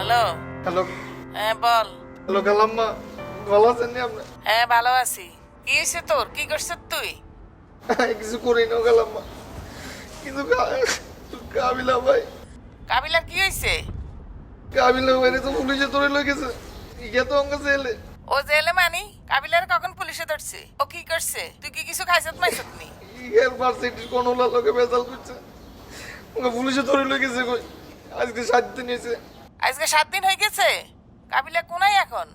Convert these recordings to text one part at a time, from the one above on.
Hello. Hello হ্যাঁ বল। Hello খালাম্মা, ভালো আছেন নি আপনি? হ্যাঁ ভালো আছি। কি হয়েছে তোর? কি করছিস তুই? কিছু করি না খালাম্মা, কিন্তু কাবিলা ভাই, কাবিলার কি হয়েছে? কাবিলা ভাইরে তো পুলিশে ধরে লয়ে গেছে। ইয়া তো অঙ্গ জেলে। ও জেলে মানি? কাবিলার কখন পুলিশে ধরছে? ও কি করছে? তুই কি কিছু খাইছত মাইছত নি? ইয়ার ভার্সিটির কোন লোকে বেজাল করছে, ওকে পুলিশে ধরে লয়ে গেছে। কই আজকে 7 দিন হয়েছে। আজকে 7 দিন হয়ে গেছে। কাবিলা কোনায় এখন?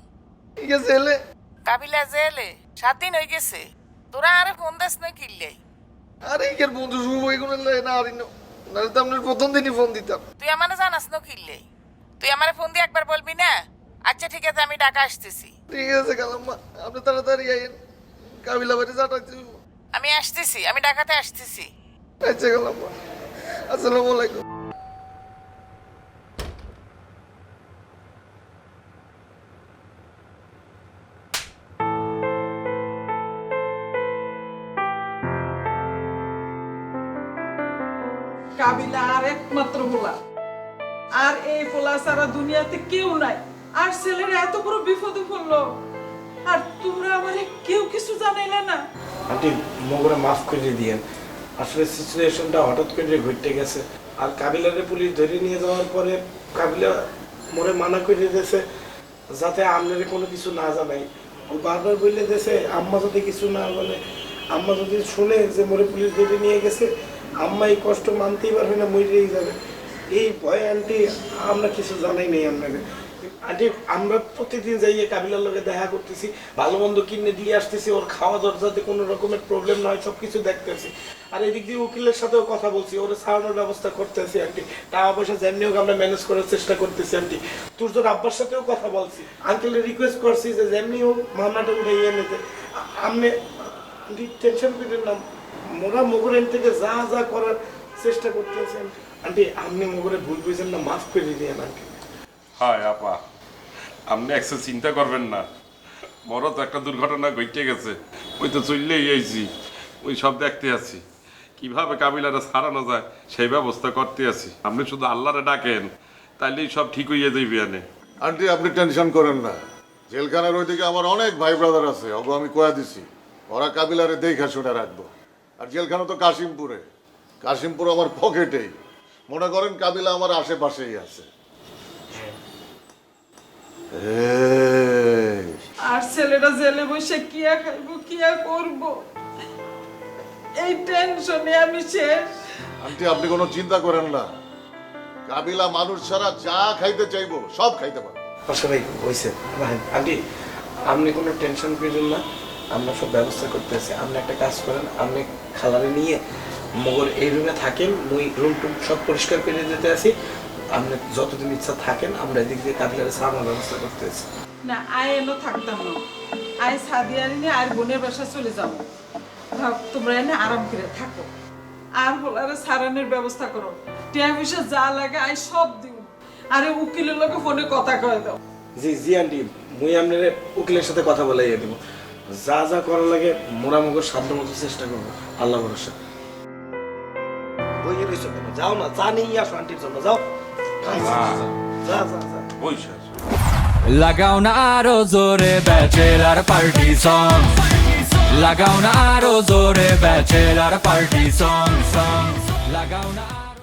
ইয়া জেলে। কাবিলা জেলে 7 দিন হয়ে গেছে। তোরা আরে ফোন দাস না কিনলে? আরে ইয়ার বন্ধু শুভ এগুলো না আর নাহলে তো আপনার প্রথম দিনই ফোন দিতাম। তুই আমারে জানাস না কিনলে? তুই আমারে ফোন দিয়ে একবার বলবি না? আচ্ছা ঠিক আছে, আমি ঢাকা আসতেছি। ঠিক আছে খালাম্মা, আপনি তাড়াতাড়ি আইন, কাবিলা ভাইরে যাটাচ্ছি। আমি আসতেছি, আমি ঢাকাতে আসতেছি। আচ্ছা খালাম্মা, আসসালামু আলাইকুম। কাবিলা আর একমাত্র পোলা, আর এই পোলা সারা দুনিয়াতে কেউ নাই। আর ছেলেরা এত বড় বিপদে পড়লো, আর তোমরা আমারে কেউ কিছু জানাইলে না। আন্টি মগরে মাফ করে দিয়েন, আসলে সিচুয়েশনটা হঠাৎ করে ঘটে গেছে। আর কাবিলারে পুলিশ ধরে নিয়ে যাওয়ার পরে কাবিলা মোরে মানা করে দিয়েছে যাতে আপনারে কোনো কিছু না জানাই। ও বারবার বললে দিয়েছে আম্মা যদি কিছু না বলে, আম্মা যদি শুনে যে মোরে পুলিশ ধরে নিয়ে গেছে, আম্মা এই কষ্ট মানতেই পারবে না, মরেই যাবে। এই ভয়ে আন্টি আমরা কিছু জানাই নেই আপনাকে। আন্টি আমরা প্রতিদিন যাইয়ে কাবিলার লগে দেখা করতেছি, ভালো মন্দ কিনে দিয়ে আসতেছি, ওর খাওয়া দাওয়ার যাতে কোনো রকমের প্রবলেম নয় সব কিছু দেখতেছি। আর এদিক দিয়ে উকিলের সাথেও কথা বলছি, ওরা ছাড়ানোর ব্যবস্থা করতেছি আন্টি। টাকা পয়সা যেমনি হোক আমরা ম্যানেজ করার চেষ্টা করতেছি আন্টি। তোর আব্বার সাথেও কথা বলছি, আঙ্কেলের রিকোয়েস্ট করছি যে যেমনি হোক মামলাটা উঠাইয়ে নিতে। আপনি আন্টি টেনশন করেন না, মোরা মগরের থেকে যা যা করার চেষ্টা করতেছি আন্টি। আন্টি আপনি মগরে ভুল বুঝেন না, মাফ করে দিয়েন আন্টি। হায় আপা, আপনি একটু চিন্তা করবেন না। বড় তো একটা দুর্ঘটনা ঘটে গেছে, ওই তো চললেই আইছি, ওই সব দেখতে আছি কিভাবে কাবিলারে ছাড়ানো যায় সেই ব্যবস্থা করতে আছি। আপনি শুধু আল্লাহরে ডাকেন, তাইলেই সব ঠিক হইয়া যাইবে আনে। আন্টি আপনি টেনশন করেন না, জেলখানার ওইদিকে আমার অনেক ভাই ব্রাদার আছে, ওগো আমি কয়া দিছি, ওরা কাবিলারে দেখা শুনে রাখবো। আর জেলখানা তো কাশিমপুরে, কাশিমপুর আমার পকেটেই, মনে করেন কাবিলা আমার আশেপাশেই আছে। এই, আর ছেলেটা জেলে বসে কিয়া খাইবো, কিয়া করবো, এই টেনশনে আমি শেষ। আন্টি আপনি কোনো চিন্তা করেন না, কাবিলা মানুষ ছাড়া যা খাইতে চাইবো সব খাইতে পারবে। আচ্ছা ভাই হয়েছে আন্টি, আপনি কোনো টেনশন করেন না, আমরা সব ব্যবস্থা করতেছি। আপনি একটা কাজ করেন, আপনি খালারে নিয়ে মগর এই রুমে থাকেন, মুই রুম টুম সব পরিষ্কার করে দিতে আসি। আপনি যতদিন ইচ্ছা থাকেন, আমরা এদিক দিয়ে কাবিলারে ছাড়ানোর ব্যবস্থা করতেছি। না আয় এনে থাকতাম না, আয় সাদিয়া নিয়ে আর বোনের বাসা চলে যাবো। ভাব তোমরা এনে আরাম করে থাকো, আর বলারে সারানোর ব্যবস্থা করো। টিয়া পয়সা যা লাগে আয় সব দিও। আরে উকিলের লোকে ফোনে কথা কয়ে দাও। জি জি আন্টি, মুই আপনার উকিলের সাথে কথা বলাইয়া দিব, যা যা করা লাগে মোরা মগর সাধ্য মতো চেষ্টা করবো, আল্লাহ ভরসা। বইয়ে রয়েছে কেন, যাও না, চা নিয়ে আসো আন্টির জন্য, যাও। যা যা যা। ওই শেষ। লাগাও না আরো জোরে ব্যাচেলার পার্টি সং, লাগাও না আরো জোরে ব্যাচেলার পার্টি সং, লাগাও না।